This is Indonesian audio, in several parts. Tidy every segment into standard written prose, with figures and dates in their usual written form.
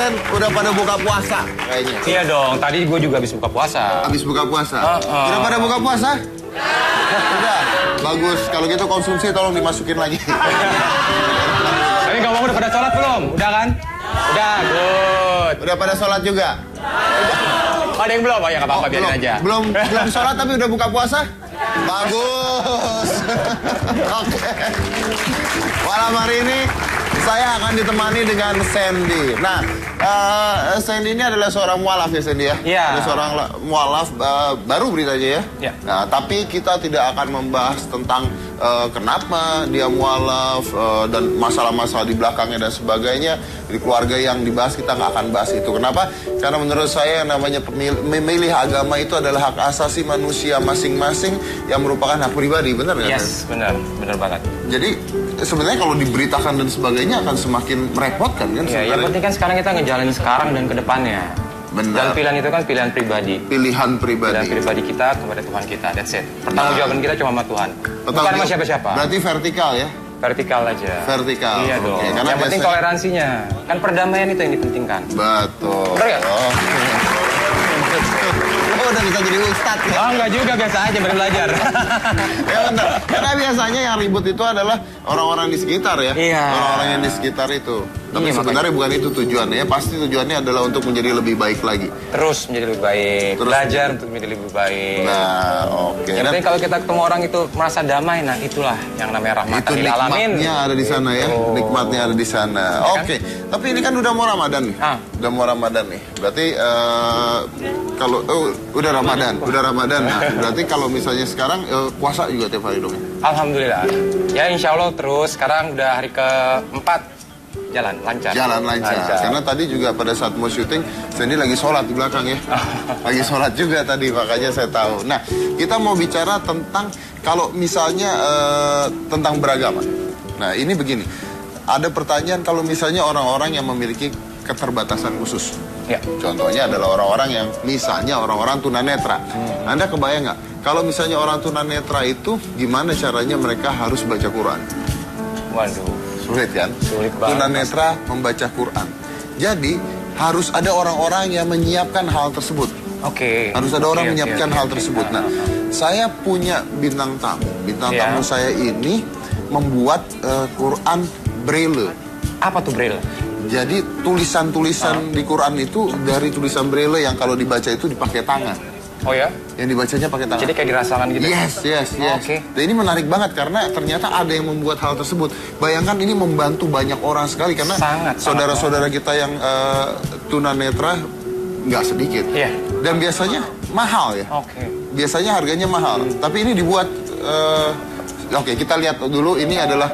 kalian udah pada buka puasa kayaknya. Iya dong, tadi gue juga habis buka puasa. Habis buka puasa? Udah pada buka puasa? Udah, bagus. Kalau gitu konsumsi tolong dimasukin lagi. Tapi ngomong udah pada sholat belum? Udah kan? Udah, good. Udah pada sholat juga? Ada yang belum? Oh ya nggak apa-apa, biarin aja. Belum sholat tapi udah buka puasa? Bagus. Oke. Malam hari ini saya akan ditemani dengan Sandy. Nah, Sandy ini adalah seorang mualaf ya, Sandy ya? Iya. Ada seorang mualaf baru beritanya ya? Iya. Nah, tapi kita tidak akan membahas tentang kenapa dia mualaf dan masalah-masalah di belakangnya dan sebagainya. Di keluarga yang dibahas kita nggak akan bahas itu. Kenapa? Karena menurut saya yang namanya memilih agama itu adalah hak asasi manusia masing-masing yang merupakan hak pribadi, benar nggak? Yes, benar banget. Jadi sebenarnya kalau diberitakan dan sebagainya akan semakin merepotkan kan? Iya, yang penting kan sekarang kita ngejalanin sekarang dan ke depannya. Benar. Dan pilihan itu kan pilihan pribadi. Pilihan pribadi. Pilihan pribadi kita kepada Tuhan kita, that's it. Pertanggungjawaban kita cuma sama Tuhan. Bukan sama siapa-siapa. Berarti vertikal ya? Vertikal aja. Vertikal. Iya dong. Oke, karena yang penting toleransinya. Kan perdamaian itu yang dipentingkan. Betul. Benar ya? Oh, udah bisa jadi ustadz ya? Oh, enggak juga, biasa aja, baru belajar. Ya benar. Karena biasanya yang ribut itu adalah orang-orang di sekitar ya. Iya. Orang-orang yang di sekitar itu. Tapi Iya, sebenarnya bukan itu tujuannya. Pasti tujuannya adalah untuk menjadi lebih baik lagi. Terus menjadi lebih baik. Belajar untuk menjadi lebih baik. Nah, oke. Yang penting kalau kita ketemu orang itu merasa damai, nah itulah yang namanya rahmatan lil alamin. Nikmatnya ada di sana ya. Nikmatnya ada di sana. Oke. Tapi ini kan udah mau Ramadan nih. Udah mau Ramadan nih. Berarti kalau udah Ramadan. Nah, berarti kalau misalnya sekarang puasa juga tiap hari dong ya? Alhamdulillah. Ya insya Allah terus. Sekarang udah hari keempat. Jalan lancar. Karena tadi juga pada saat mau syuting, Sandy lagi sholat di belakang ya. Lagi sholat juga tadi, makanya saya tahu. Nah, kita mau bicara tentang kalau misalnya tentang beragama. Nah, ini begini. Ada pertanyaan kalau misalnya orang-orang yang memiliki keterbatasan khusus. Ya. Contohnya adalah orang-orang yang misalnya orang-orang tunanetra. Anda kebayang nggak? Kalau misalnya orang tunanetra itu gimana caranya mereka harus baca Quran? Waduh. Sulit kan? Sulit banget. Tunanetra membaca Quran. Jadi harus ada orang-orang yang menyiapkan hal tersebut. Oke. Harus ada orang menyiapkan hal tersebut. Nah, saya punya bintang tamu. Bintang tamu saya ini membuat Quran Braille. Apa tuh Braille? Jadi tulisan-tulisan di Quran itu dari tulisan Braille yang kalau dibaca itu dipakai tangan. Oh ya? Yang dibacanya pakai tangan. Jadi kayak dirasakan gitu? Yes. Oke. Dan ini menarik banget karena ternyata ada yang membuat hal tersebut. Bayangkan ini membantu banyak orang sekali karena saudara-saudara kita yang tunanetra nggak sedikit. Iya. Dan biasanya mahal ya. Oke. Biasanya harganya mahal. Tapi ini dibuat. Oke, kita lihat dulu. Ini adalah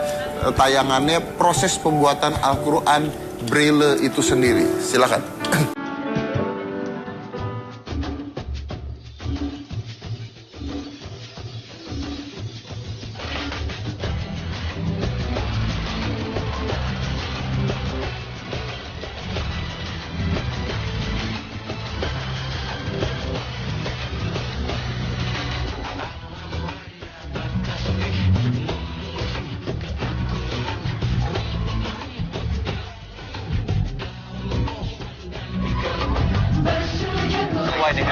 tayangannya proses pembuatan Al-Quran Braille itu sendiri. Silakan.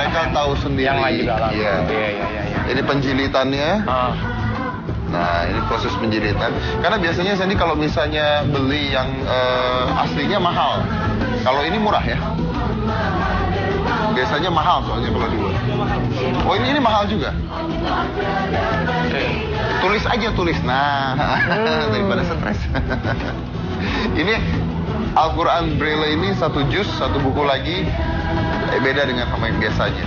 Mereka tahu sendiri. Yang lain juga alami. Iya. Ini penjilitannya. Nah, ini proses penjilitan. Karena biasanya Sandy kalau misalnya beli yang aslinya mahal. Kalau ini murah ya. Biasanya mahal soalnya kalau dibuat. Oh, ini mahal juga. Tulis aja tulis. Nah, daripada stres. Ini Al-Quran Braille ini satu juz, satu buku lagi. Beda dengan sama yang biasanya.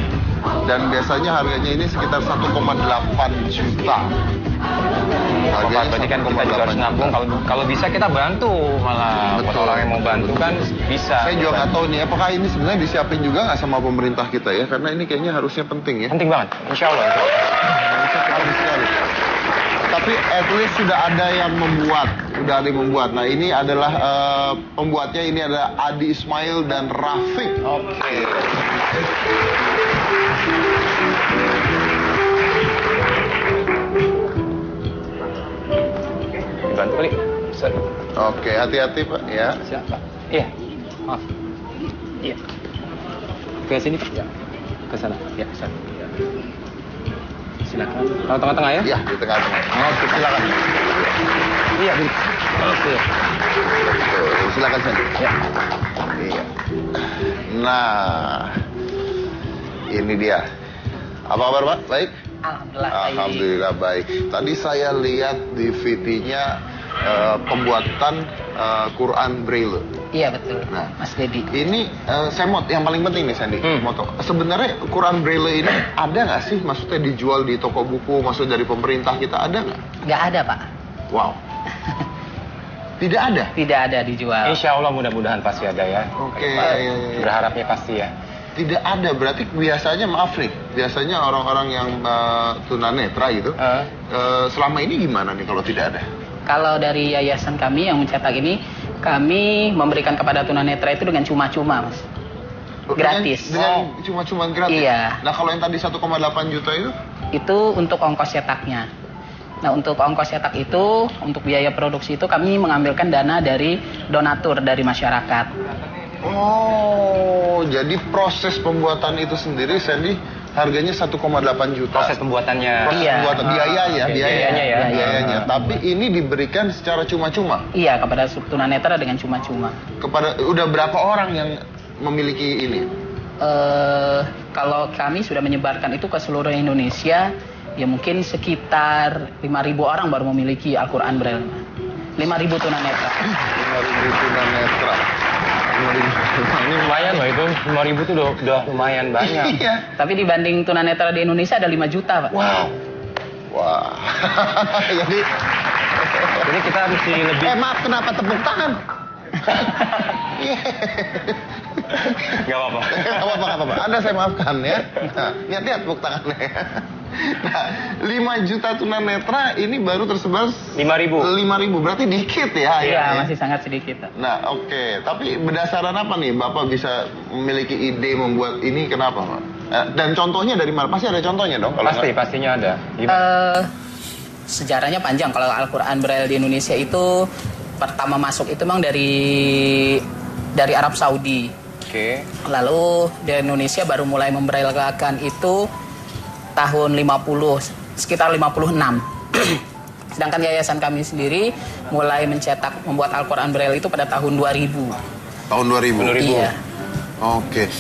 Dan biasanya harganya ini sekitar 1,8 juta. Berarti kan kita juga harus nabung. Kalau bisa kita bantu malah. Buat orang yang mau bantu kan bisa. Saya juga nggak tahu nih, apakah ini sebenarnya disiapin juga nggak sama pemerintah kita ya? Karena ini kayaknya harusnya penting ya. Penting banget, insya Allah. Penting sekali. Tapi at least sudah ada yang membuat. Nah, ini adalah pembuatnya, ini adalah Adi Ismail dan Rafiq. Oke. Dibantu kali. Oke, hati-hati Pak ya. Siap Pak. Iya. Maaf. Iya. Ke sini Pak? Ya. Ke sana. Ya, ke sana. Silakan. Kalau tengah-tengah ya? Ya, di tengah-tengah. Oke, silakan. Iya, Bu. Oke. Tuh, silakan Sandy. Ya. Iya. Nah, ini dia. Apa kabar Pak? Baik? Alhamdulillah. Alhamdulillah baik. Tadi saya lihat di VT-nya pembuatan Quran Braille. Iya betul, Nah, Mas Dedi. Ini saya mau yang paling penting nih Sandy. Moto. Sebenarnya Quran Braille ini ada nggak sih? Maksudnya dijual di toko buku, maksud dari pemerintah kita ada nggak? Nggak ada Pak. Wow. Tidak ada. Tidak ada dijual. Insya Allah mudah-mudahan pasti ada ya. Oke. Berharapnya pasti ya. Tidak ada, berarti biasanya maaf nih, biasanya orang-orang yang tunanetra gitu, selama ini gimana nih kalau tidak ada? Kalau dari yayasan kami yang mencetak ini, kami memberikan kepada tunanetra itu dengan cuma-cuma, Mas. Gratis. Dengan cuma-cuma gratis? Iya. Nah kalau yang tadi 1,8 juta itu? Itu untuk ongkos cetaknya. Nah untuk ongkos cetak itu, untuk biaya produksi itu kami mengambilkan dana dari donatur dari masyarakat. Oh, jadi proses pembuatan itu sendiri, Sandy, harganya 1,8 juta. Proses pembuatannya. Iya. Pembuatan biayanya, Oke, biayanya ya. biayanya. Tapi ini diberikan secara cuma-cuma. Iya, kepada tunanetra dengan cuma-cuma. Kepada udah berapa orang yang memiliki ini? Kalau kami sudah menyebarkan itu ke seluruh Indonesia, ya mungkin sekitar 5.000 orang baru memiliki Al-Quran Braille. 5.000 tunanetra. 5.000 tunanetra. Ini lumayan loh itu, 5.000 tuh udah lumayan banyak. Iya. Tapi dibanding tunanetra di Indonesia ada 5 juta, Pak. Wow. Wah. Jadi kita mesti lebih. maaf, kenapa tepuk tangan? Gak apa-apa. Gak apa-apa. Anda saya maafkan ya. Nah, lihat tepuk tangannya. Nah, 5 juta tunanetra ini baru tersebar 5.000. 5.000, berarti dikit ya. Iya, masih sangat sedikit, Pak. Nah, oke. Tapi berdasarkan apa nih Bapak bisa memiliki ide membuat ini, kenapa Pak? Dan contohnya dari mana? Pasti ada contohnya dong? Kalau Pastinya ada. Sejarahnya panjang. Kalau Al-Quran Braille di Indonesia itu pertama masuk itu memang dari Arab Saudi. Oke. Lalu di Indonesia baru mulai membraillekan itu tahun 50, sekitar 56. Sedangkan yayasan kami sendiri mulai membuat Al-Quran Braille itu pada tahun 2000. Tahun 2000? Iya. Oke,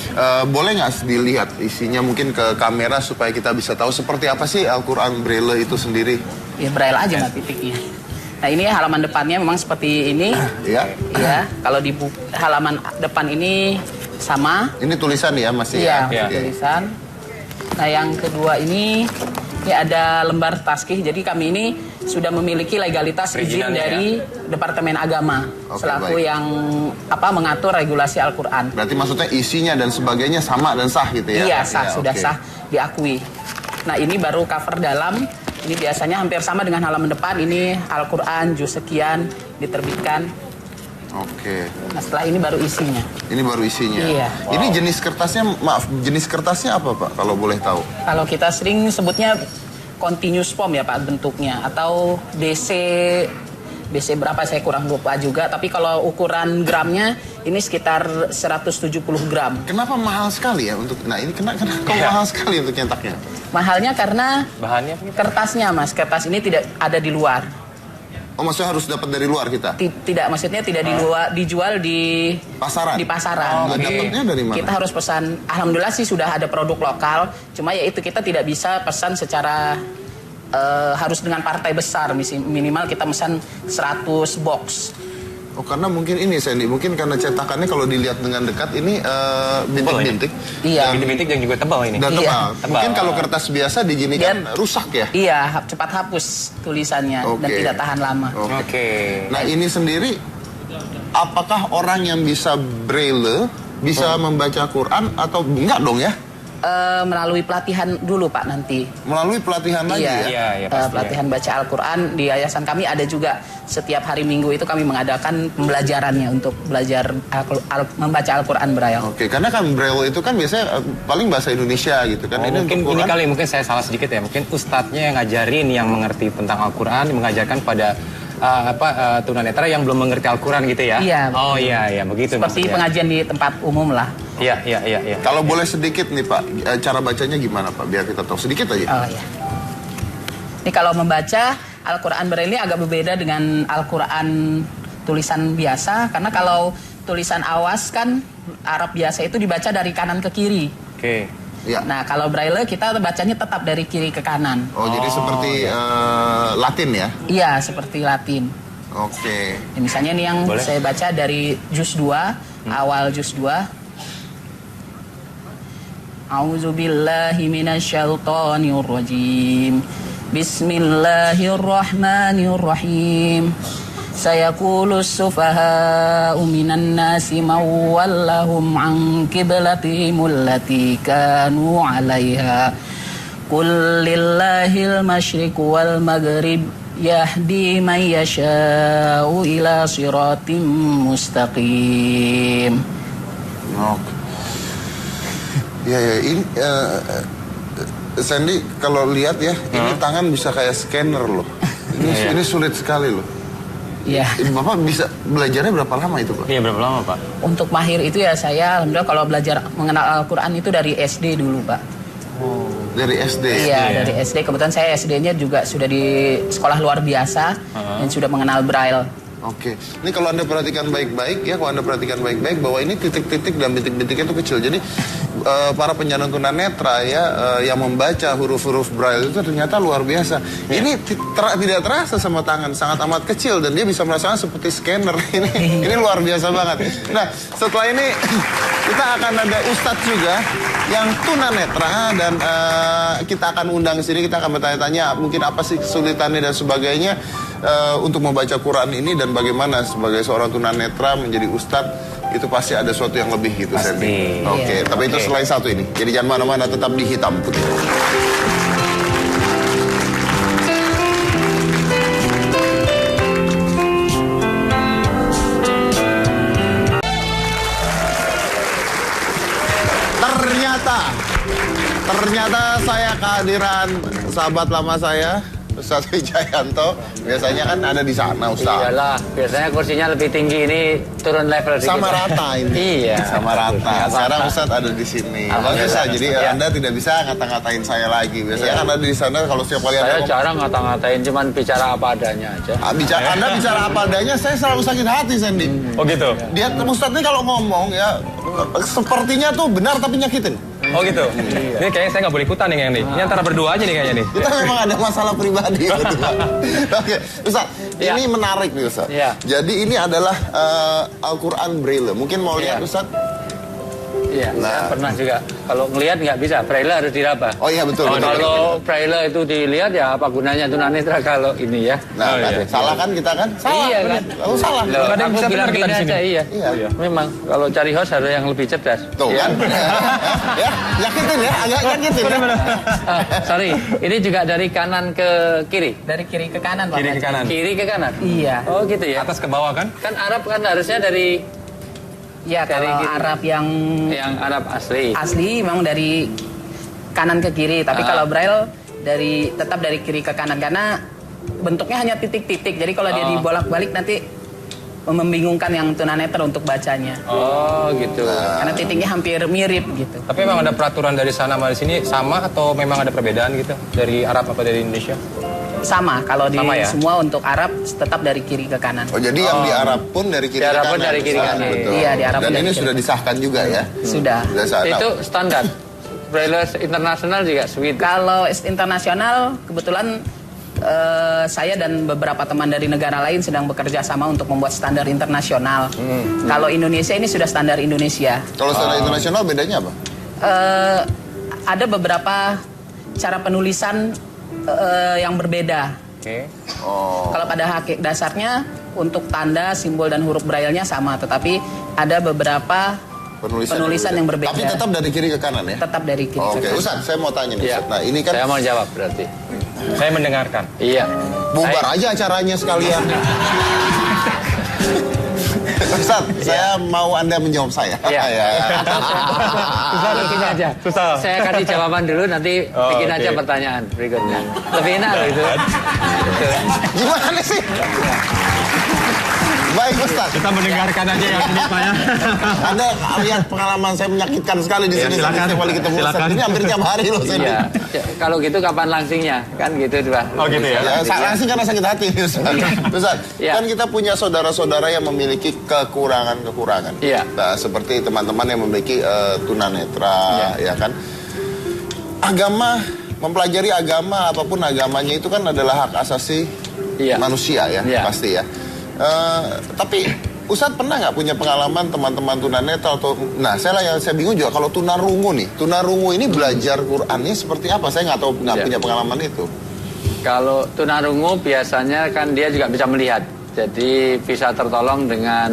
boleh nggak dilihat isinya mungkin ke kamera supaya kita bisa tahu seperti apa sih Al-Quran Braille itu sendiri? Ya Braille aja Mas titiknya. Nah ini halaman depannya memang seperti ini. Iya. Iya. Kalau di halaman depan ini sama. Ini tulisan ya masih? Iya, ya? tulisan. Nah yang kedua ini ada lembar taskih. Jadi kami ini sudah memiliki legalitas izin dari Departemen Agama selaku yang mengatur regulasi Al-Quran. Berarti maksudnya isinya dan sebagainya sama dan sah gitu ya? Iya sah, sudah sah, diakui. Nah ini baru cover dalam. Ini biasanya hampir sama dengan halaman depan. Ini Al-Quran juz sekian diterbitkan. Oke. Nah setelah ini baru isinya. Ini baru isinya. Iya. Wow. Ini jenis kertasnya apa Pak kalau boleh tahu? Kalau kita sering sebutnya continuous form ya Pak bentuknya, atau DC berapa saya kurang lupa juga. Tapi kalau ukuran gramnya ini sekitar 170 gram. Kenapa mahal sekali ya untuk? Nah ini kenapa mahal sekali untuk nyetaknya? Mahalnya karena bahannya kertasnya Mas. Kertas ini tidak ada di luar. Oh maksudnya harus dapat dari luar kita? Tidak, maksudnya tidak dijual di pasaran. Di pasaran. Oh, dapatnya dari mana? Kita harus pesan. Alhamdulillah sih sudah ada produk lokal. Cuma ya itu kita tidak bisa pesan secara harus dengan partai besar. Minimal kita pesan 100 box. Oh karena mungkin ini Sandy, mungkin karena cetakannya kalau dilihat dengan dekat ini bintik-bintik. Iya. Bintik-bintik dan juga tebal ini. Dan iya. tebal. Mungkin kalau kertas biasa diginikan rusak ya? Iya, cepat hapus tulisannya dan tidak tahan lama. Oke. Nah ini sendiri, apakah orang yang bisa Braille bisa membaca Quran atau enggak dong ya? Melalui pelatihan dulu Pak nanti. Melalui pelatihan lagi ya? Iya, pelatihan baca Al-Quran di yayasan kami ada juga. Setiap hari Minggu itu kami mengadakan pembelajarannya untuk belajar membaca Al-Quran Braille. Oke, karena kan Braille itu kan biasanya paling bahasa Indonesia gitu kan. Mungkin saya salah sedikit ya. Mungkin ustadznya yang ngajarin yang mengerti tentang Al-Quran, mengajarkan pada tunanetra yang belum mengerti Al-Quran gitu ya? Iya. Oh iya, begitu. Seperti pengajian di tempat umum lah. Iya. Kalau boleh sedikit nih Pak, cara bacanya gimana Pak? Biar kita tahu sedikit aja. Oh iya. Ini kalau membaca Al-Quran Braille ini agak berbeda dengan Al-Quran tulisan biasa. Karena kalau tulisan awas kan Arab biasa itu dibaca dari kanan ke kiri. Oke. Ya. Nah kalau Braille kita bacanya tetap dari kiri ke kanan. Oh, jadi seperti Latin ya? Iya, seperti Latin. Oke. Ya, misalnya nih yang Boleh. saya baca dari juz 2, awal juz 2. A'udzubillahi minasyaitonirrajim. Bismillahirrahmanirrahim. Sayaqulus sufaha'u minan nasi mawwallahum an qiblatihim allati kanu 'alaiha. Qul lillahil masyriq wal maghrib yahdi man yasha'u ila siratim mustaqim. Oke. Ya, ini Sandy kalau lihat ya, ini tangan bisa kayak scanner loh. Ini sulit sekali loh. Ya. Bapak bisa belajarnya berapa lama itu Pak? Iya, berapa lama Pak? Untuk mahir itu ya saya alhamdulillah kalau belajar mengenal Al-Quran itu dari SD dulu Pak. Dari SD? Iya, dari SD. Kebetulan saya SD-nya juga sudah di sekolah luar biasa dan sudah mengenal Braille. Oke, ini kalau Anda perhatikan baik-baik ya, kalau Anda perhatikan baik-baik bahwa ini titik-titik dan bintik-bintiknya itu kecil. Jadi para penyandang tunanetra ya yang membaca huruf-huruf Braille itu ternyata luar biasa. Ini tidak terasa sama tangan, sangat amat kecil dan dia bisa merasakan seperti scanner. Ini luar biasa banget. Nah, setelah ini kita akan ada Ustadz juga yang tunanetra dan kita akan undang sini, kita akan bertanya-tanya mungkin apa sih kesulitannya dan sebagainya untuk membaca Quran ini dan bagaimana sebagai seorang tunanetra menjadi ustadz itu pasti ada sesuatu yang lebih gitu Sandy. Oke, tapi itu selain satu ini. Jadi jangan mana-mana, tetap di Hitam Putih. Ternyata saya kehadiran sahabat lama saya, Ustadz Wijayanto. Biasanya kan ada di sana, Ustadz. Iyalah, biasanya kursinya lebih tinggi, ini turun level dikit. Sama rata ini. Iya. Sama rata. Sekarang Ustadz ada di sini. Bagus lah, jadi Anda tidak bisa ngata-ngatain saya lagi. Biasanya kan ada di sana kalau setiap kali Saya Anda jarang ngata-ngatain, cuman bicara apa adanya aja. Anda bicara apa adanya, saya selalu sakit hati, Sandy. Oh gitu? Dia Ustadz ini kalau ngomong ya, sepertinya tuh benar tapi nyakitin. Oh gitu? Ini kayaknya saya nggak boleh ikutan nih kayaknya nih. Ini antara berdua aja nih kayaknya nih. Kita memang ada masalah pribadi gitu, Pak. Oke, Ustaz, Ya. ini menarik nih Ustaz. Ya. Jadi ini adalah Al-Quran Braille. Mungkin mau lihat Ya. Ustaz? Iya, Nah. saya pernah juga. Kalau ngelihat nggak bisa, Braille harus diraba. Oh iya betul. betul. Kalau Braille itu dilihat ya apa gunanya tunanetra kalau ini ya. Nah, kan, salah kan kita kan? Salah. Iya kan? Lalu salah. Loh, Kadang aku bisa bilang benar kita gini di sini. aja, iya. Iya. Memang kalau cari host ada yang lebih cerdas. Tuh Iya. kan? Ya, nyakitin ya, agak nyakitin ya. Sorry, ini juga dari kanan ke kiri. Dari kiri ke kanan Pak. Kiri ke kanan. Kiri ke kanan. Iya. Oh gitu ya. Atas ke bawah kan? Kan Arab kan harusnya dari Ya Dari kalau kiri. Arab yang Arab asli. asli memang dari kanan ke kiri, tapi kalau Braille tetap dari kiri ke kanan karena bentuknya hanya titik-titik. Jadi kalau dia dibolak-balik nanti membingungkan yang tunanetra untuk bacanya. Oh gitu. Karena titiknya hampir mirip gitu. Tapi memang ada peraturan dari sana sama di sini sama atau memang ada perbedaan gitu dari Arab apa dari Indonesia? Sama, kalau di Sama ya? semua untuk Arab tetap dari kiri ke kanan. Oh jadi yang di Arab pun dari kiri Di ke Arab kanan. pun dari kiri ke Ustaz. kanan. Betul. Iya, di Arab Dan pun dari ini kiri sudah ke kanan. disahkan juga ya. Sudah. Itu standar. Braille internasional juga Sweet. Kalau internasional kebetulan saya dan beberapa teman dari negara lain sedang bekerja sama untuk membuat standar internasional. Kalau Indonesia ini sudah standar Indonesia. Kalau standar internasional bedanya apa? Ada beberapa cara penulisan yang berbeda. Oke. Kalau pada dasarnya untuk tanda, simbol dan huruf braille-nya sama, tetapi ada beberapa penulisan yang berbeda. Tapi tetap dari kiri ke kanan ya? Tetap dari kiri ke Oke, kanan. Ustaz, saya mau tanya nih, Iya. Ustaz. Nah, ini kan Saya mau jawab berarti. Saya mendengarkan. Iya. bubar aja acaranya sekalian. Ustaz, saya mau Anda menjawab saya. Iya. Ya. Susah begini aja. Susah. Saya kasih jawaban dulu, nanti bikin aja pertanyaan berikutnya. Lebih enak loh itu. Gimana sih? Baik Ustaz. Kita mendengarkan aja yang ini Pak ya. Anda lihat pengalaman saya menyakitkan sekali di sini. silakan. Setiap kali ketemu Ustaz. Ini hampir tiap hari loh saya. Iya. Kalau gitu kapan langsingnya? Kan gitu Pak. Oh gitu ya. Ya, langsung karena sakit hati Ustaz. Ustaz, Iya. kan kita punya saudara-saudara yang memiliki kekurangan-kekurangan. Iya. Nah, seperti teman-teman yang memiliki tunanetra, ya kan. Agama, mempelajari agama apapun agamanya itu kan adalah hak asasi Iya. manusia ya, Iya. pasti ya. Tapi Ustadz pernah nggak punya pengalaman teman-teman tunanetra atau, nah saya bingung juga kalau tunarungu nih, tunarungu ini belajar Qurannya seperti apa? Saya nggak Iya. punya pengalaman itu. Kalau tunarungu biasanya kan dia juga bisa melihat. Jadi bisa tertolong dengan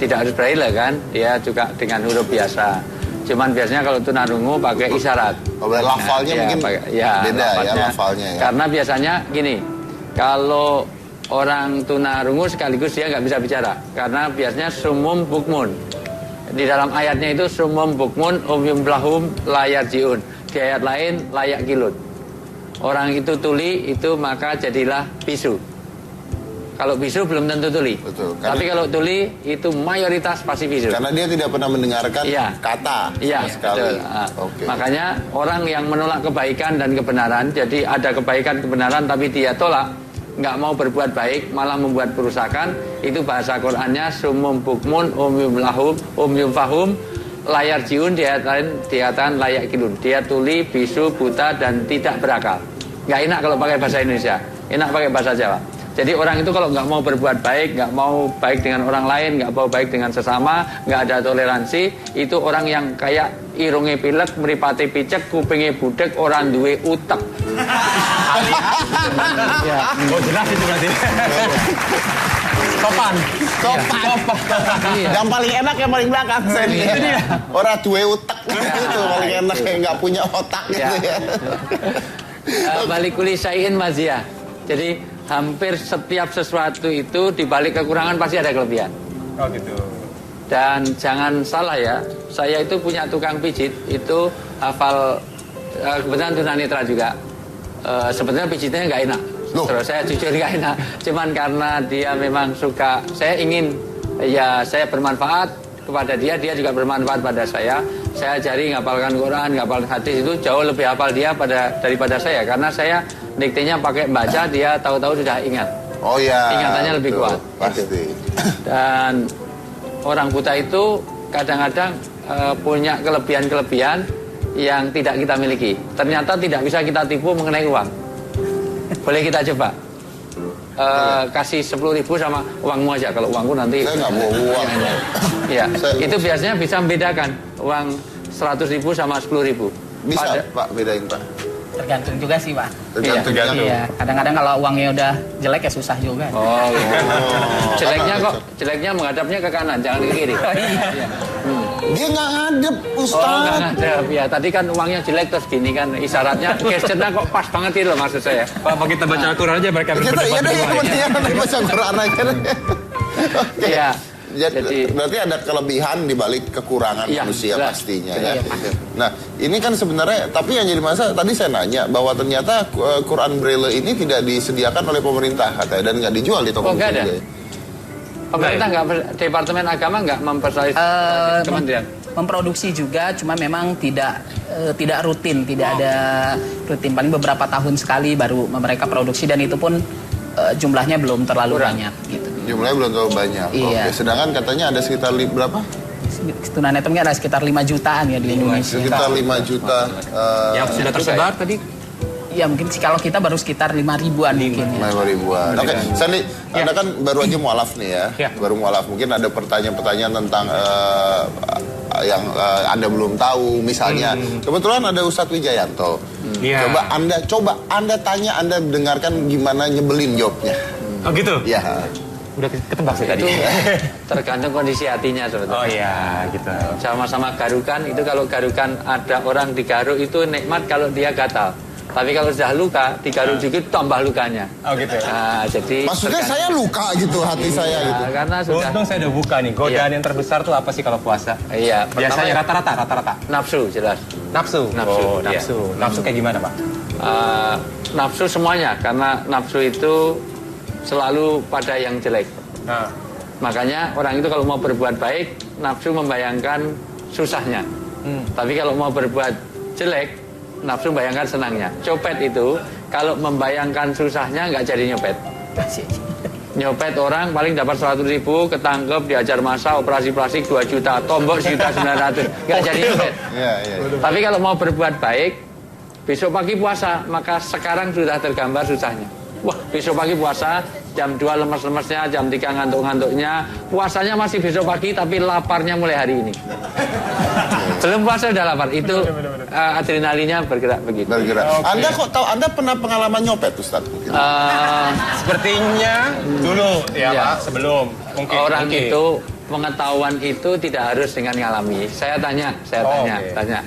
tidak harus braille kan. Dia juga dengan huruf biasa. Cuman biasanya kalau tunarungu pakai isyarat. Oh, lafalnya mungkin beda ya lafalnya ya. Karena biasanya gini, kalau orang tunarungu sekaligus dia nggak bisa bicara. Karena biasanya sumum bukmun. Di dalam ayatnya itu sumum bukmun umyum lahum layar jiun. Di ayat lain layak kilut. Orang itu tuli itu maka jadilah bisu. Kalau bisu belum tentu tuli. Betul, Tapi kalau tuli itu mayoritas pasti bisu. Karena dia tidak pernah mendengarkan Iya. kata Iya, sama sekali. betul. Oke. Makanya orang yang menolak kebaikan dan kebenaran, jadi ada kebaikan kebenaran tapi dia tolak, nggak mau berbuat baik, malah membuat kerusakan, itu bahasa Qur'annya sumum bukmun umyum lahum umyum fahum layar jiun, dikatakan layak kilun. Dia tuli, bisu, buta dan tidak berakal. Nggak enak kalau pakai bahasa Indonesia, enak pakai bahasa Jawa. Jadi orang itu kalau nggak mau berbuat baik, nggak mau baik dengan orang lain, nggak mau baik dengan sesama, nggak ada toleransi, itu orang yang kayak irunge pilek, mripate picek, kupinge budek, orang duwe utek. Ya. Oh jelas itu berarti. Sopan. Iya. Yang paling enak yang paling belakang saya lihat. Orang dua utak itu paling enak yang nggak punya otak gitu ya. Balik kulisain Mas ya. Jadi hampir setiap sesuatu itu di balik kekurangan pasti ada kelebihan. Oh gitu. Dan jangan salah ya, saya itu punya tukang pijit, itu hafal, kebetulan tunanetra juga. Sebenarnya pijitnya nggak enak. Loh. Terus saya jujur nggak enak. Cuman karena dia memang suka, saya ingin ya saya bermanfaat kepada dia, dia juga bermanfaat pada saya. Saya ajari ngapalkan Quran, ngapalkan hadis itu jauh lebih hafal dia daripada saya. Karena saya diktinya pakai baca, dia tahu-tahu sudah ingat. Oh ya. Ingatannya lebih kuat. Pasti. Dan orang buta itu kadang-kadang punya kelebihan-kelebihan yang tidak kita miliki. Ternyata tidak bisa kita tipu mengenai uang. Boleh kita coba. Kasih 10.000 sama uangmu aja. Kalau uangku nanti Saya nggak mau uang. Iya. Itu biasanya bisa membedakan uang 100.000 sama 10.000. Bisa Pak bedain Pak. Tergantung juga sih Pak. Tergantung. Iya, kadang-kadang kalau uangnya udah jelek ya susah juga. Oh, jeleknya menghadapnya ke kanan, jangan ke kiri. Iya. Dia nggak ngadep Oh, Ustaz. nggak ngadep ya. Tadi kan uangnya jelek terus gini kan isyaratnya, gesturnya kok pas banget itu loh maksud saya. Pak, apa kita baca Al-Quran aja mereka Kita berdebat ya deh semua, yang penting baca Quran aja deh. Oke. Iya. Jadi berarti ada kelebihan di balik kekurangan Iya, manusia jelas. pastinya Iya, ya. Nah, ini kan sebenarnya tapi yang jadi masalah tadi saya nanya bahwa ternyata Quran Braille ini tidak disediakan oleh pemerintah katanya dan nggak dijual di toko Oh, nggak ada. juga ya? Pemerintah nggak, Departemen Agama nggak mempersoalkan kementerian. Memproduksi juga, cuma memang tidak rutin, tidak ada rutin. Paling beberapa tahun sekali baru mereka produksi dan itu pun jumlahnya belum terlalu Kurang. banyak gitu. Jumlahnya belum terlalu banyak. Iya. Oke, sedangkan katanya ada sekitar berapa? Tunanetranya ada sekitar 5 jutaan ya di Indonesia. Sekitar 5 juta yang sudah tersebar tadi. Ya mungkin sih kalau kita baru sekitar 5 ribuan mungkin ya. 5 ribuan. Oke, Sandi, Anda kan baru aja mualaf nih ya. Ya. Baru mualaf. Mungkin ada pertanyaan-pertanyaan tentang yang Anda belum tahu. Misalnya, kebetulan ada Ustadz Wijayanto. Iya. Coba Anda tanya, Anda dengarkan gimana nyebelin jawabnya. Oh gitu. Ya. Udah ketebak sih tadi. Itu tergantung kondisi hatinya sebetulnya. Oh iya, gitu. Sama-sama garukan itu, kalau garukan ada orang digaruk itu nikmat kalau dia gatal. Tapi kalau sudah luka, digaruk dikit tambah lukanya. Oh gitu ya? Nah, jadi Maksudnya saya luka gitu, hati saya gitu. karena sudah Untung saya udah buka nih. Godaan yang terbesar tuh apa sih kalau puasa? iya, Biasanya pertama rata-rata. nafsu jelas. Nafsu. Nafsu, Oh, iya. nafsu. Nafsu kayak gimana, Pak? Nafsu semuanya, karena nafsu itu selalu pada yang jelek. Nah. Makanya orang itu kalau mau berbuat baik, nafsu membayangkan susahnya. Tapi kalau mau berbuat jelek, nafsu membayangkan senangnya. Copet itu kalau membayangkan susahnya nggak jadi nyopet. Nyopet orang paling dapat 100.000, ketangkep, diajar masa, operasi plastik 2 juta, tombok 1.900.000, nggak jadi nyopet. Iya. Tapi kalau mau berbuat baik, besok pagi puasa, maka sekarang sudah tergambar susahnya. Wah, besok pagi puasa, jam 2 lemes-lemesnya, jam 3 ngantuk-ngantuknya, puasanya masih besok pagi, tapi laparnya mulai hari ini. Belum puasa udah lapar, itu adrenalinnya bergerak begitu. Bergerak. Oke. Anda kok tahu, Anda pernah pengalaman nyopet, Ustaz? Mungkin. Sepertinya dulu ya, Iya. Pak, sebelum. Mungkin. Orang mungkin. itu, pengetahuan itu tidak harus dengan ngalami. Saya tanya. Oke.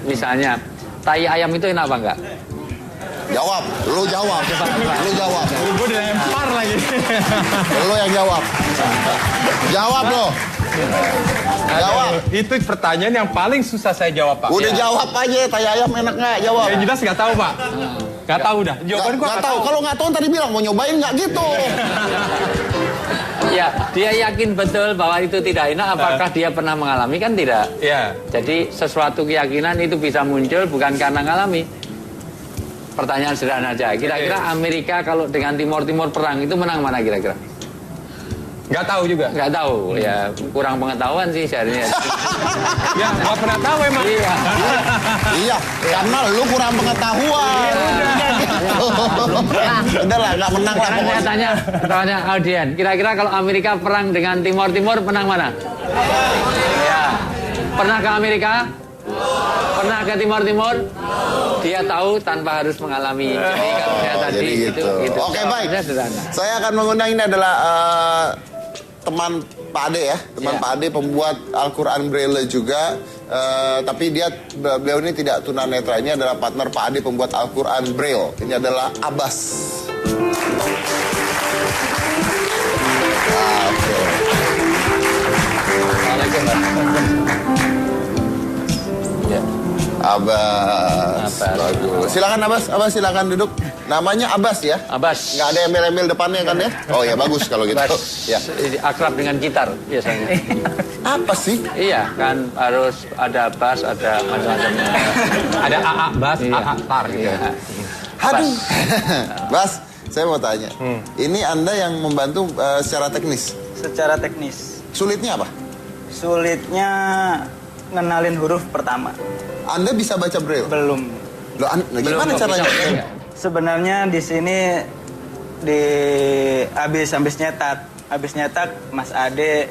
Misalnya, tai ayam itu enak apa enggak? Jawab, lu jawab. Lu jawab. Gue dilempar lagi. Lu yang jawab. Jawab lo. Jawab. Itu pertanyaan yang paling susah saya jawab, Pak. Udah jawab aja, tai ayam enak nggak? Jawab. Yang jelas nggak tahu, Pak. Nggak tahu dah. Jawaban gua Nggak tahu. Kalau nggak tahu tadi bilang mau nyobain nggak gitu. Ya, dia yakin betul bahwa itu tidak enak. Apakah dia pernah mengalami? Kan tidak. Iya. Jadi sesuatu keyakinan itu bisa muncul bukan karena ngalami. Pertanyaan sederhana aja. Kira-kira Amerika kalau dengan Timur perang itu menang mana kira-kira? Nggak tahu juga. Nggak tahu. Ya kurang pengetahuan sih seharusnya. Ya, nggak pernah tahu emang. Iya. Iya, karena lu kurang pengetahuan. Udah lah, nggak menang lah. Sekarang saya tanya audien. Kira-kira kalau Amerika perang dengan Timur menang mana? Ya. Pernah ke Amerika? Pernah ke Timur? Dia tahu tanpa harus mengalami. Jadi kalau saya tadi Jadi gitu. itu Oke, baik. jawabannya sederhana. Saya akan mengundang, ini adalah teman Pak Ade ya, teman Ya. Pak Ade pembuat Al-Quran Braille juga. Tapi beliau ini tidak tunanetra, ini adalah partner Pak Ade pembuat Al-Quran Braille. Ini adalah Abbas. Oke. Ya. Abbas. Bagus. Silakan Abbas silakan duduk. Namanya Abbas ya? Abbas. Nggak ada embel-embel depannya kan ya? Oh ya bagus kalau gitu. Abbas. Ya. Akrab dengan gitar biasanya. Apa sih? Iya, kan harus ada bass, ada macam-macam. Ada AA bass, Iya. AA tar gitu. Iya. Aduh. Bas, saya mau tanya. Ini Anda yang membantu secara teknis. Secara teknis, Sulitnya apa? sulitnya ngenalin huruf pertama. Anda bisa baca Braille? Belum. Loh, gimana Belum, caranya? bisa. Sebenarnya di sini habis nyetak Mas Ade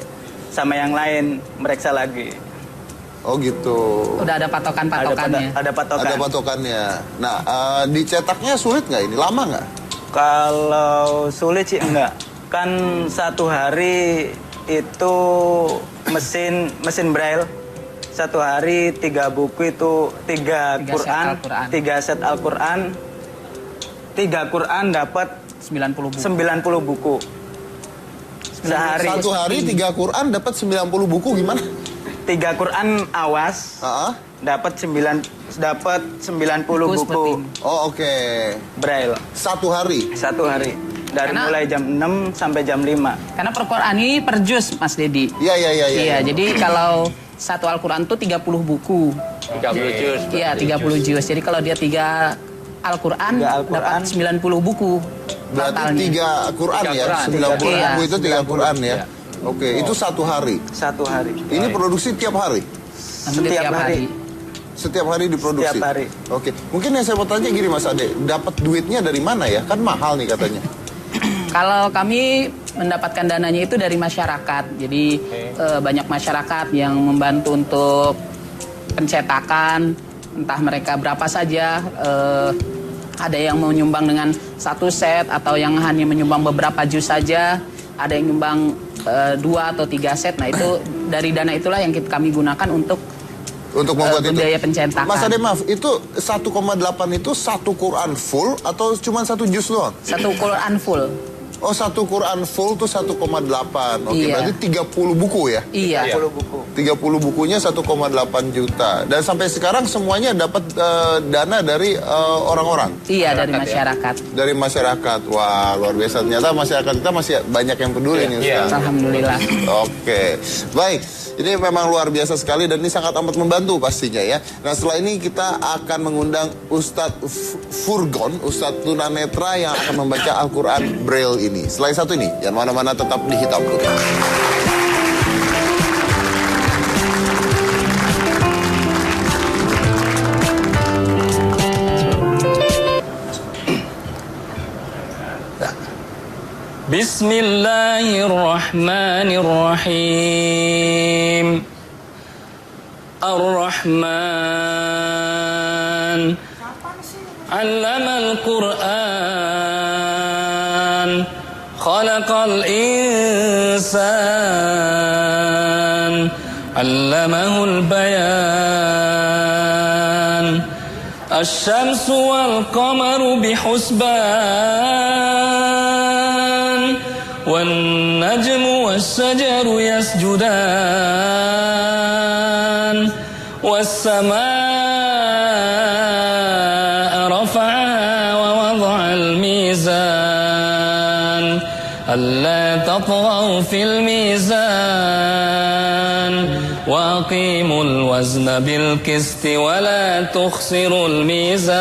sama yang lain meriksa lagi. Oh gitu. Udah ada patokan-patokannya. Ada patokan. Ada patokannya. Nah, dicetaknya sulit nggak ini? Lama nggak? Kalau sulit sih enggak. Kan 1 hari itu mesin Braille 1 hari 3 buku itu 3 Tiga set Quran, Al-Quran. 3 set Al-Quran. 3 Quran dapat 90 buku. 90 buku. Sehari 1 hari 3 Quran dapat 90 buku gimana? 3 Quran awas dapat 90 Buku buku seperti ini. Oh oke. Braille 1 hari. 1 hari. Dari Karena- mulai jam 6 sampai jam 5. Karena per Quran ini per juz, Mas Dedi. Iya. Jadi kalau satu Al-Quran itu 30 buku. 30 juz. Iya, 30 juz. Jadi kalau dia 3 Al-Quran Tiga Al-Quran. dapat 90 buku. Berarti totalnya. 3 Quran Tiga ya? Quran. 90 Iya. buku itu 3 Quran ya? Iya. Oke, itu 1 hari. 1 hari. Ini produksi tiap hari? Ambil Setiap hari. Setiap hari diproduksi? Setiap hari. Oke, mungkin yang saya mau tanya gini Mas Ade, dapat duitnya dari mana ya? Kan mahal nih katanya. Kalau kami mendapatkan dananya itu dari masyarakat. Jadi banyak masyarakat yang membantu untuk pencetakan, entah mereka berapa saja. Ada yang menyumbang dengan 1 set atau yang hanya menyumbang beberapa juz saja. Ada yang nyumbang 2 atau 3 set. Nah itu dari dana itulah yang kami gunakan untuk Untuk membuat itu. Biaya pencetakan. Mas Ade, maaf, itu 1,8 itu satu Quran full atau cuma satu juz doang? Satu Quran full. Oh, satu Quran full tuh 1,8. Oke, Iya. berarti 30 buku ya? Iya. 10 buku. 30 bukunya 1,8 juta. Dan sampai sekarang semuanya dapat dana dari orang-orang. Iya, dari masyarakat. Dari masyarakat. Wah, luar biasa. Ternyata masyarakat kita masih banyak yang peduli nih Ustaz. Alhamdulillah. Oke, baik. Ini memang luar biasa sekali dan ini sangat amat membantu pastinya ya. Nah, setelah ini kita akan mengundang Ustadz Furgon, Ustadz tunanetra yang akan membaca Al-Quran Braille ini. Selain satu ini, jangan mana-mana, tetap di Hitam Putih. Bismillahirrahmanirrahim. Ar-Rahman 'allamal Qur'an, khalaqal insan, 'allamahul bayan. Asy-syamsu wal qamaru bihusban, wan najmu was-sajaru yasjudan, was-samaa'a rafa'aha wa wada'al mizan, alla tatghaw fil mizan, wa aqimul wazna bil qisti wa la tukhsirul mizan,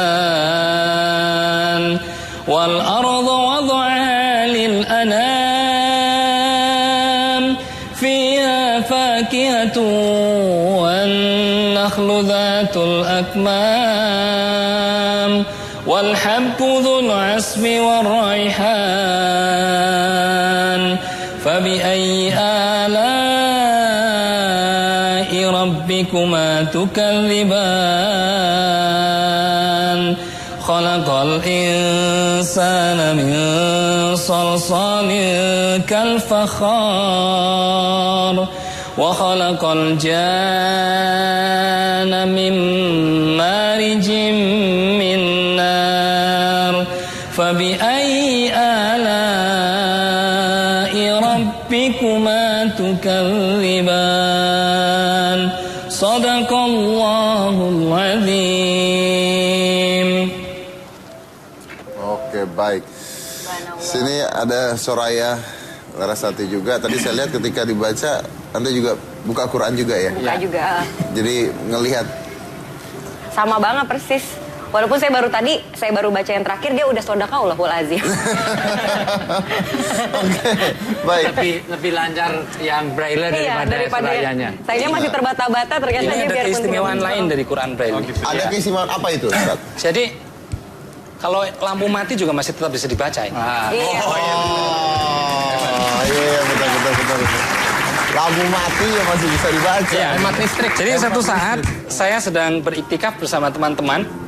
wal arda wada'aha lil anam, fiha fakihatun wan nakhlu dhatul akmam, wal habbu dhul asfi war rayhan, fabi ayyi ala'i rabbikuma tukadziban. Khalaqal insana min salsalin kal fakhar, wa khalaqal janna min marijin min nar, fabi ayyi ala'i rabbikuma tukadziban. Sadaqallahul azim. Oke, baik. Sini ada Soraya Larasati juga. Tadi saya lihat ketika dibaca, Anda juga buka Quran juga ya? Buka juga. Jadi ngelihat. Sama banget persis. Walaupun saya baru baca yang terakhir, dia udah sodaqallahul azim. Oke, baik. Lebih lancar yang Braille daripada Sorayanya. Sayangnya masih terbata-bata, ternyata Ini dia ada biarpun keistimewaan tidak lain muncul. dari Quran Braille. Ada keistimewaan apa itu, Ustaz? Jadi kalau lampu mati juga masih tetap bisa dibaca. Iya. Oh, iya, betul. Lampu mati ya masih bisa dibaca. Iya, hemat listrik. Jadi satu saat saya sedang beriktikaf bersama teman-teman.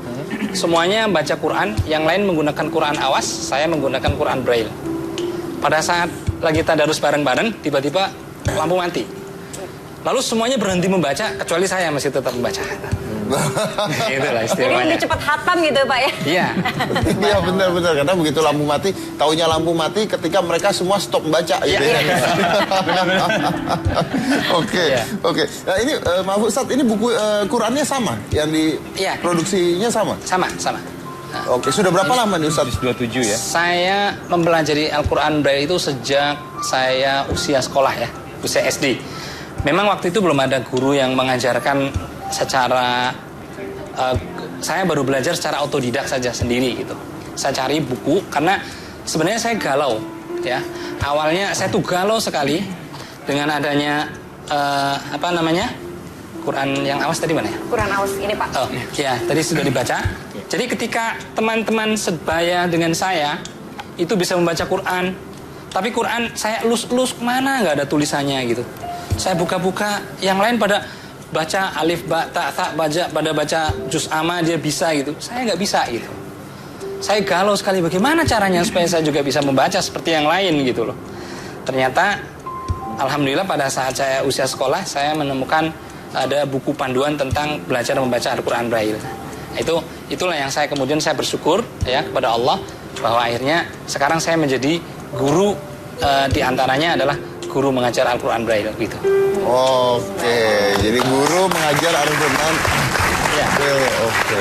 Semuanya baca Quran, yang lain menggunakan Quran awas, saya menggunakan Quran Braille. Pada saat lagi tadarus bareng-bareng, tiba-tiba lampu mati. Lalu semuanya berhenti membaca, kecuali saya masih tetap membaca. Itulah Jadi istimewanya. lebih cepat hatam gitu Pak ya? Iya. Iya, benar. Karena begitu lampu mati, taunya lampu mati ketika mereka semua stop baca. Gitu ya. Oke. Nah ini maaf Ustaz, ini buku Qurannya sama? Yang diproduksinya sama? Sama. Oke, sudah berapa lama nih Ustaz? 27 ya. Saya mempelajari Al-Quran Braille itu sejak saya usia sekolah ya, usia SD. Memang waktu itu belum ada guru yang mengajarkan secara, saya baru belajar secara otodidak saja sendiri gitu. Saya cari buku karena sebenarnya saya galau ya. Awalnya saya tuh galau sekali dengan adanya Quran yang awas tadi mana ya? Quran awas ini Pak. Oh ya, tadi sudah dibaca. Jadi ketika teman-teman sebaya dengan saya itu bisa membaca Quran, tapi Quran saya elus-elus kemana nggak ada tulisannya gitu. Saya buka-buka, yang lain pada baca alif ba ta tha pada baca juz amma dia bisa gitu. Saya nggak bisa gitu. Saya galau sekali bagaimana caranya supaya saya juga bisa membaca seperti yang lain gitu loh. Ternyata alhamdulillah pada saat saya usia sekolah saya menemukan ada buku panduan tentang belajar membaca Al-Quran Braille. Itulah yang kemudian saya bersyukur ya kepada Allah bahwa akhirnya sekarang saya menjadi guru, di antaranya adalah guru mengajar Al-Quran Braille gitu. Oke, jadi guru mengajar Al-Quran Braille. Oke.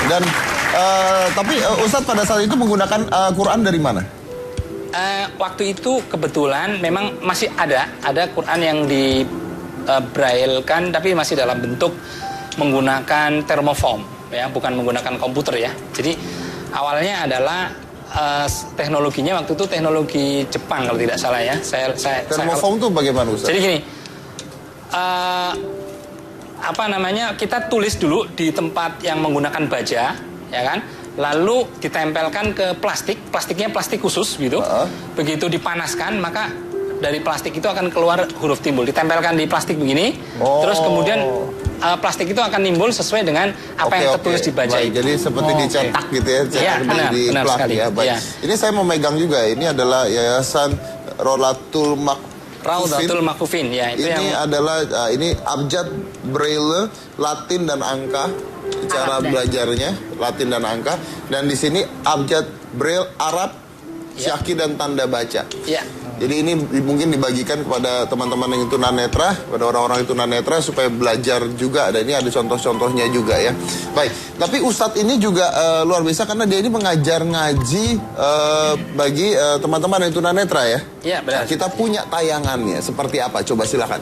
Dan tapi Ustadz pada saat itu menggunakan Quran dari mana? Waktu itu kebetulan memang masih ada Quran yang di braillekan tapi masih dalam bentuk menggunakan termoform ya, bukan menggunakan komputer ya. Jadi awalnya adalah teknologinya waktu itu teknologi Jepang kalau tidak salah ya. Termoform itu bagaimana Ustaz? Jadi gini, kita tulis dulu di tempat yang menggunakan baja, ya kan? Lalu ditempelkan ke plastiknya plastik khusus gitu. Begitu dipanaskan maka dari plastik itu akan keluar huruf timbul. Ditempelkan di plastik begini, terus kemudian plastik itu akan nimbul sesuai dengan apa yang tertulis di baja itu. Jadi seperti dicetak gitu ya, cetak di plastik ya. Baik. Ini saya mau megang juga. Ini adalah Yayasan Raudatul Makfufin ya. Itu ini adalah ini abjad Braille Latin dan angka. Cara belajarnya Latin dan angka, dan di sini abjad Braille Arab, syaki dan tanda baca. Ya. Jadi ini mungkin dibagikan kepada teman-teman yang tunanetra, pada orang-orang yang tunanetra supaya belajar juga. Dan ini ada contoh-contohnya juga ya. Baik, tapi Ustadz ini juga luar biasa karena dia ini mengajar ngaji bagi teman-teman yang tunanetra ya. Iya benar. Nah, kita punya tayangannya seperti apa? Coba silakan.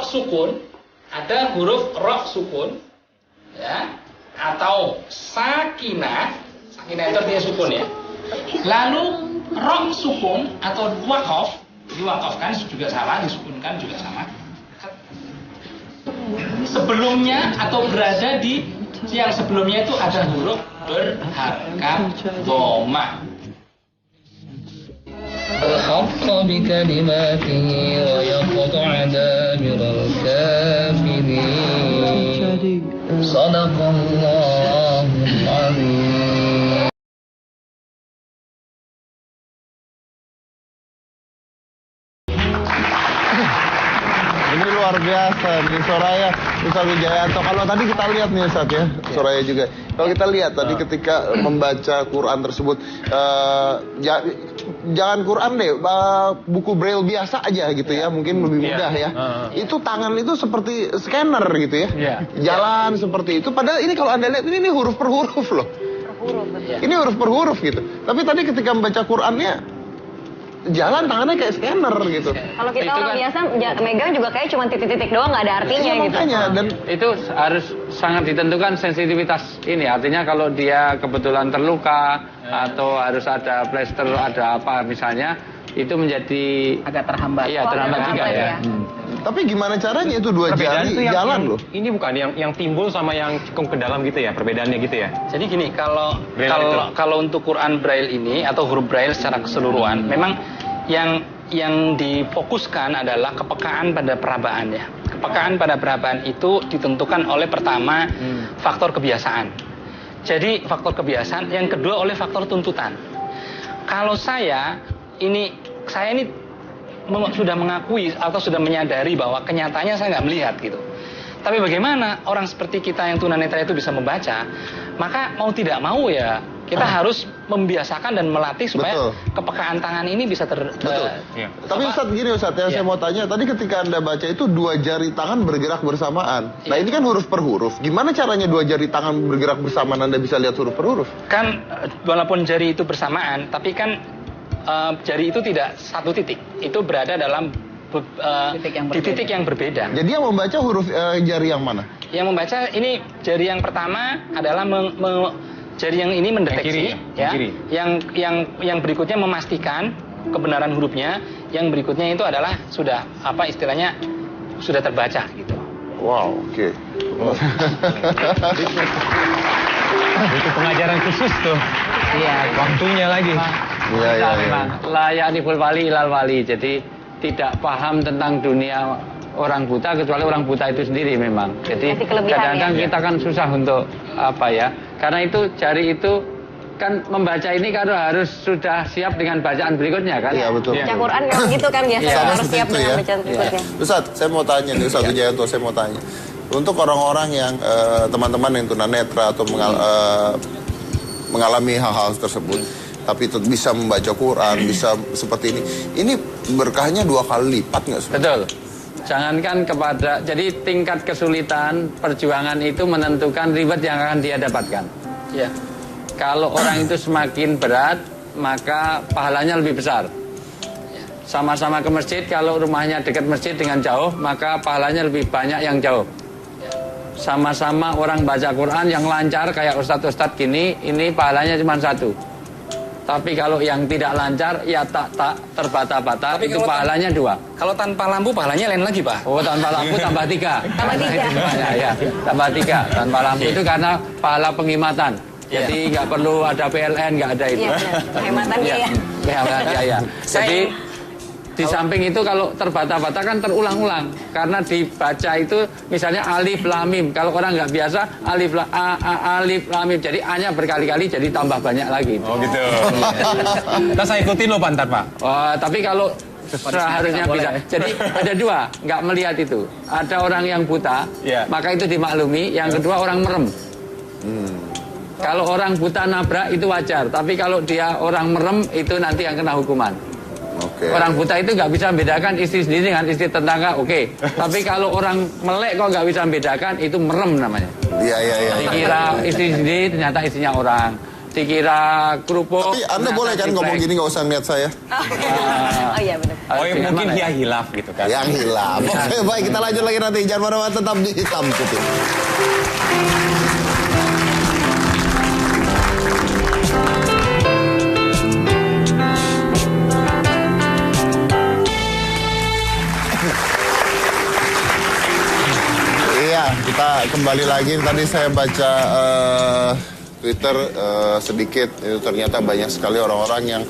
Sukun, ada huruf ro sukun ya, atau sakinah itu artinya sukun ya. Lalu ro sukun atau wakaf, diwakafkan juga sama, disukunkan juga sama. Sebelumnya atau berada di yang sebelumnya itu ada huruf berharkat dhamma. الحق بكلماته ويقطع دابر الكافرين صدق الله العظيم. Ini luar biasa nih Soraya, Ustaz Wijayanto. Kalau tadi kita lihat nih Ustaz ya, Soraya juga. Kalau kita lihat tadi ketika membaca Quran tersebut, jangan Quran deh, buku Braille biasa aja gitu ya, mungkin lebih mudah ya. Itu tangan itu seperti scanner gitu ya, jalan seperti itu. Padahal ini kalau Anda lihat ini huruf per huruf loh. Ini huruf per huruf gitu. Tapi tadi ketika membaca Qurannya jalan tangannya kayak scanner gitu. Kalau kita orang biasa megang juga kayak cuma titik-titik doang, nggak ada artinya gitu. Makanya, dan itu harus sangat ditentukan sensitivitas ini. Artinya kalau dia kebetulan terluka atau harus ada plester, ada apa misalnya, itu menjadi agak terhambat. Iya, terhambat juga ya. Tapi gimana caranya itu dua jari jalan loh? Ini bukan yang timbul sama yang cukup ke dalam gitu ya, perbedaannya gitu ya. Jadi gini, kalau untuk Quran Braille ini atau huruf Braille secara keseluruhan, memang yang difokuskan adalah kepekaan pada perabaan ya. Kepekaan pada perabaan itu ditentukan oleh pertama faktor kebiasaan. Jadi faktor kebiasaan, yang kedua oleh faktor tuntutan. Kalau saya ini sudah mengakui atau sudah menyadari bahwa kenyataannya saya nggak melihat gitu. Tapi bagaimana orang seperti kita yang tunanetra itu bisa membaca? Maka mau tidak mau ya kita harus membiasakan dan melatih supaya kepekaan tangan ini bisa Tapi Ustadz gini Ustadz ya, saya mau tanya, tadi ketika Anda baca itu dua jari tangan bergerak bersamaan. Nah ini kan huruf per huruf. Gimana caranya dua jari tangan bergerak bersamaan Anda bisa lihat huruf per huruf? Kan walaupun jari itu bersamaan, tapi kan jari itu tidak satu titik. Itu berada dalam titik yang berbeda. Jadi yang membaca huruf jari yang mana? Yang membaca ini jari yang pertama adalah jari yang ini mendeteksi, yang berikutnya memastikan kebenaran hurufnya, yang berikutnya itu adalah sudah istilahnya sudah terbaca gitu. Wow, oke. Butuh pengajaran khusus tuh. Iya. Waktunya lagi. Iya, iya, iya. Memang layaniful wali ilal wali. Jadi tidak paham tentang dunia orang buta kecuali orang buta itu sendiri memang. Jadi kadang-kadang kita kan susah untuk apa ya? Karena itu jari itu kan membaca ini kan harus sudah siap dengan bacaan berikutnya kan? Iya betul. Baca Quran kan gitu kan biasanya Sama harus seperti siap itu dengan ya. bacaan berikutnya. Ustaz, saya mau tanya nih Ustaz Wijayanto, saya mau tanya. Untuk orang-orang yang teman-teman yang tunanetra atau mengalami hal-hal tersebut, tapi bisa membaca Quran, bisa seperti ini berkahnya 2 kali lipat nggak sih? Betul. Jangankan kepada, jadi tingkat kesulitan perjuangan itu menentukan reward yang akan dia dapatkan. Ya. Kalau orang itu semakin berat, maka pahalanya lebih besar. Sama-sama ke masjid, kalau rumahnya dekat masjid dengan jauh, maka pahalanya lebih banyak yang jauh. Sama-sama orang baca Quran yang lancar kayak ustadz-ustadz gini, ini pahalanya cuma 1. Tapi kalau yang tidak lancar, ya tak terbata-bata, itu pahalanya 2. Kalau tanpa lampu pahalanya lain lagi, Pak. Oh, tanpa lampu tambah 3. Tambah 3. Ya, tambah 3. Tanpa lampu itu karena pahala penghematan. Jadi nggak perlu ada PLN, nggak ada itu. Iya, penghematan biaya. Penghematan biaya. Jadi di samping itu kalau terbata-bata kan terulang-ulang. Karena dibaca itu misalnya alif lam mim. Kalau orang nggak biasa alif lam mim. Jadi A-nya berkali-kali jadi tambah banyak lagi. Oh gitu. Nah saya ikutin loh Pak. Tapi kalau seharusnya bisa. Jadi ada 2, nggak melihat itu. Ada orang yang buta, maka itu dimaklumi. Yang kedua orang merem. Kalau orang buta nabrak itu wajar, tapi kalau dia orang merem itu nanti yang kena hukuman. Orang buta itu nggak bisa membedakan istri sendiri dengan istri tetangga, oke. Tapi kalau orang melek kok nggak bisa membedakan, itu merem namanya. Iya. Dikira istri sendiri, ternyata istrinya orang. Dikira kerupuk. Tapi Anda boleh kan ngomong gini nggak usah lihat saya. Oh iya benar. Oh ya mungkin dia hilaf gitu kan. Yang hilaf. Oke, baik kita lanjut lagi nanti. Jangan mana-mana, tetap di Hitam Putih. Kita kembali lagi. Tadi saya baca Twitter sedikit, itu ternyata banyak sekali orang-orang yang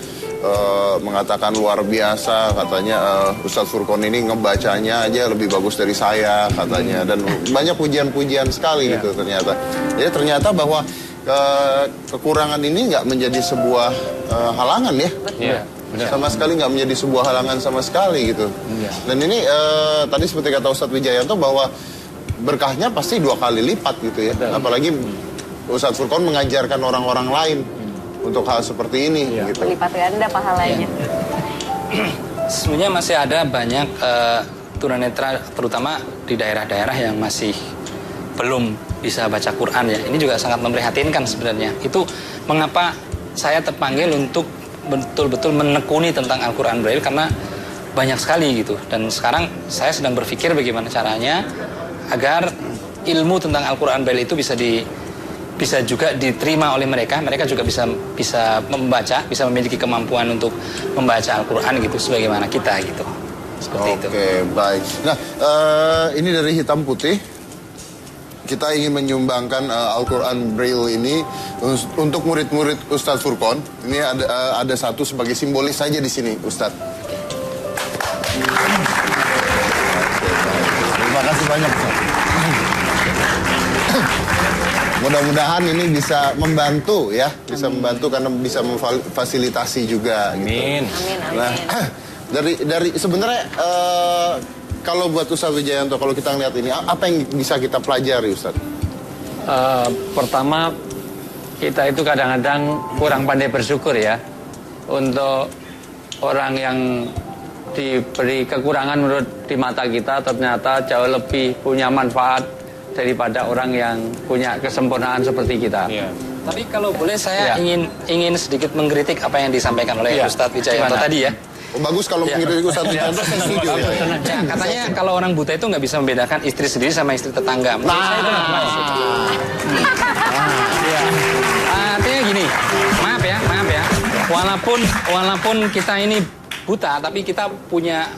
mengatakan luar biasa, katanya Ustadz Furqon ini ngebacanya aja lebih bagus dari saya katanya, dan banyak pujian-pujian sekali gitu ternyata. Jadi ternyata bahwa kekurangan ini nggak menjadi sebuah halangan ya. Benar. Sama sekali nggak menjadi sebuah halangan sama sekali gitu. Dan ini tadi seperti kata Ustadz Wijayanto bahwa berkahnya pasti 2 kali lipat gitu ya. Apalagi Ustadz Furqon mengajarkan orang-orang lain untuk hal seperti ini. Gitu. Berlipat ganda pahalanya. Sebenarnya masih ada banyak tunanetra, terutama di daerah-daerah yang masih belum bisa baca Quran ya. Ini juga sangat memprihatinkan sebenarnya. Itu mengapa saya terpanggil untuk betul-betul menekuni tentang Al-Quran Braille, karena banyak sekali gitu. Dan sekarang saya sedang berpikir bagaimana caranya agar ilmu tentang Al-Quran Braille itu bisa juga diterima oleh mereka. Mereka juga bisa membaca, bisa memiliki kemampuan untuk membaca Al-Quran gitu, sebagaimana kita gitu. Seperti itu. Oke, baik. Nah, ini dari Hitam Putih. Kita ingin menyumbangkan Al-Quran Braille ini untuk murid-murid Ustadz Furqon. Ini ada satu sebagai simbolis saja di sini, Ustadz. Terima kasih banyak, Ustadz. Mudah-mudahan ini bisa membantu ya, bisa membantu karena bisa memfasilitasi juga. Amin. Gitu. Nah, dari sebenarnya kalau buat Ustadz Wijayanto, kalau kita ngeliat ini, apa yang bisa kita pelajari, Ustadz? Pertama, kita itu kadang-kadang kurang pandai bersyukur ya. Untuk orang yang diberi kekurangan menurut di mata kita, ternyata jauh lebih punya manfaat daripada orang yang punya kesempurnaan seperti kita. Tapi kalau boleh saya ingin sedikit mengkritik apa yang disampaikan oleh Ustadz Wijayanto tadi ya. Oh, bagus kalau mengkritik Ustadz Wijayanto, saya setuju ya. Katanya kalau orang buta itu nggak bisa membedakan istri sendiri sama istri tetangga. Menurut saya itu nggak masuk. Artinya gini, maaf ya. Walaupun kita ini buta, tapi kita punya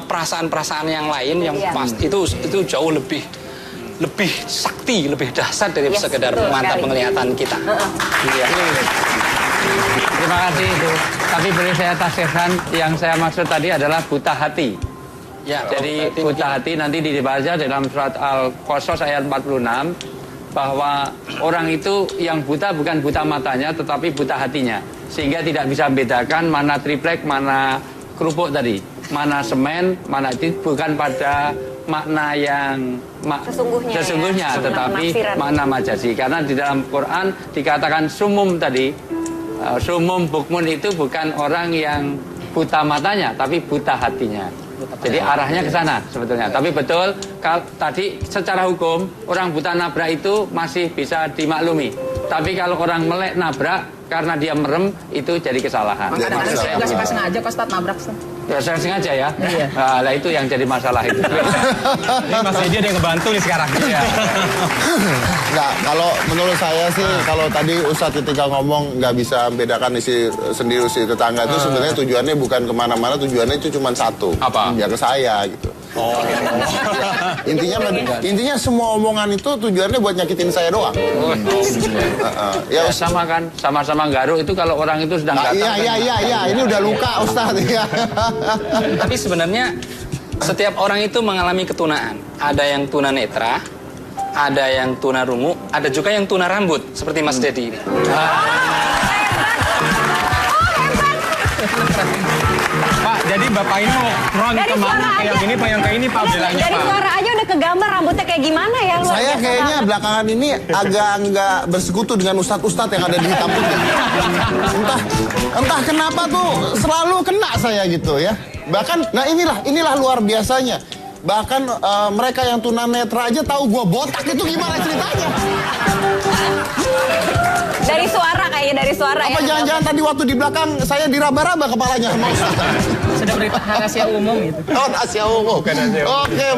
perasaan-perasaan yang lain yang pasti itu jauh lebih lebih sakti, lebih dahsyat dari sekedar betul mata sekali. penglihatan kita. Iya. Terima kasih itu. Tapi boleh saya tafsirkan yang saya maksud tadi adalah buta hati. Ya, Jadi buta hati nanti dibaca dalam surat Al-Qasas ayat 46 bahwa orang itu yang buta bukan buta matanya tetapi buta hatinya. Sehingga tidak bisa membedakan mana triplek, mana kerupuk tadi. Mana semen, mana itu bukan pada makna yang sesungguhnya ya. tetapi makna majazi. Karena di dalam Quran dikatakan sumum tadi, sumum bukmun itu bukan orang yang buta matanya tapi buta hatinya. Jadi arahnya ke sana sebetulnya. Tapi betul tadi secara hukum orang buta nabrak itu masih bisa dimaklumi. Tapi kalau orang melek nabrak karena dia merem itu jadi kesalahan. Kadang-kadang saya juga suka sengaja kok Ustaz nabrak. Ya saya sengaja ya. Iya. Nah itu yang jadi masalah itu. Ini Mas Edi ada yang ngebantu nih sekarang. Iya. Nggak, kalau menurut saya sih, kalau tadi Ustadz ketika ngomong nggak bisa membedakan isi sendiri isi tetangga itu sebenarnya tujuannya bukan kemana-mana, tujuannya itu cuma satu. Apa? Ya ke saya gitu. Oh. Intinya semua omongan itu tujuannya buat nyakitin saya doang. Ya sama kan, sama-sama garuk itu kalau orang itu sedang gatal. Iya, ini udah luka Ustadz ya. Tapi sebenarnya setiap orang itu mengalami ketunaan. Ada yang tunanetra, ada yang tunarungu, ada juga yang tuna rambut seperti Mas Dedi ini. Pak, jadi Bapak ini mau front Dari kemana? suara Ke yang aja. ini Pak, yang ke ini Pak bilangnya Dari Pak. suara aja udah kegambar rambutnya kayak gimana ya. luar Saya biasa kayaknya banget. belakangan ini agak nggak bersekutu dengan ustadz-ustadz yang ada di hitam putih. Entah kenapa tuh selalu kena saya gitu ya. Bahkan, nah inilah luar biasanya. Bahkan mereka yang tunanetra aja tahu gua botak itu gimana ceritanya. Dari suara kayaknya, dari suara ya. Apa jangan-jangan tadi waktu di belakang saya diraba-raba kepalanya sama ustadz. Sudah berita rahasia umum gitu. Oh, rahasia umum. Oke,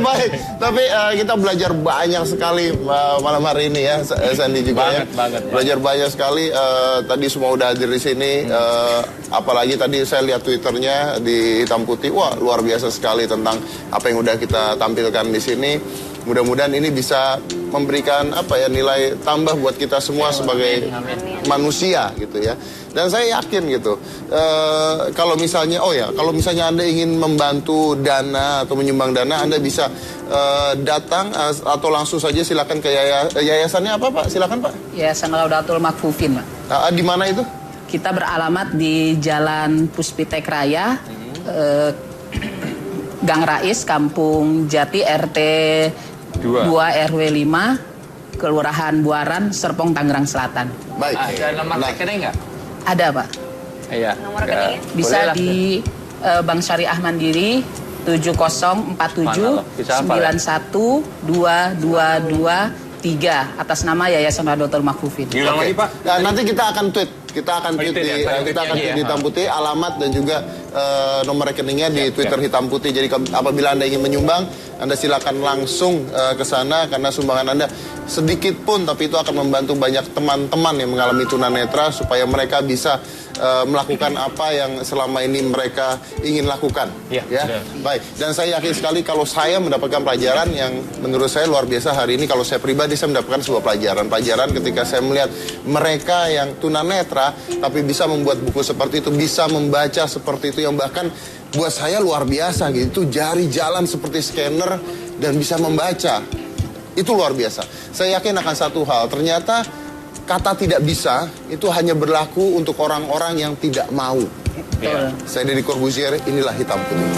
baik. Tapi kita belajar banyak sekali malam hari ini ya, Sandy juga banget. Belajar banyak sekali. Tadi semua udah hadir di sini. Apalagi tadi saya lihat Twitternya di hitam putih. Wah, luar biasa sekali tentang apa yang udah kita tampilkan di sini. Mudah-mudahan ini bisa memberikan nilai tambah buat kita semua sebagai manusia gitu ya. Dan saya yakin gitu, kalau misalnya Anda ingin membantu dana atau menyumbang dana, Anda bisa datang atau langsung saja silakan ke yayasannya apa Pak? Silakan Pak. Yayasan Laudatul Makfufin, Pak. Di mana itu? Kita beralamat di Jalan Puspitek Raya, Gang Rais, Kampung Jati, RT 2 RW 5, Kelurahan Buaran, Serpong, Tangerang Selatan. Baik. Ada nomor rekening nggak? Ada, Pak. Iya. Nomor rekeningnya? Bisa di Bank Syariah Mandiri 7047 Bisa apa, ya? 912223 atas nama Yayasan Laudatul Makfufin. Diulang lagi Pak. Nah, nanti kita akan tweet di hitam putih alamat dan juga nomor rekeningnya di Twitter hitam putih. Jadi apabila Anda ingin menyumbang, Anda silakan langsung ke sana karena sumbangan Anda sedikit pun tapi itu akan membantu banyak teman-teman yang mengalami tunanetra supaya mereka bisa melakukan apa yang selama ini mereka ingin lakukan. Ya. Baik. Dan saya yakin sekali kalau saya mendapatkan pelajaran yang menurut saya luar biasa hari ini, kalau saya pribadi saya mendapatkan sebuah pelajaran ketika saya melihat mereka yang tunanetra tapi bisa membuat buku seperti itu, bisa membaca seperti itu, yang bahkan buat saya luar biasa gitu. Jari jalan seperti scanner dan bisa membaca. Itu luar biasa. Saya yakin akan satu hal, ternyata kata tidak bisa itu hanya berlaku untuk orang-orang yang tidak mau. Betul. Saya Deddy Corbuzier, inilah hitam putih.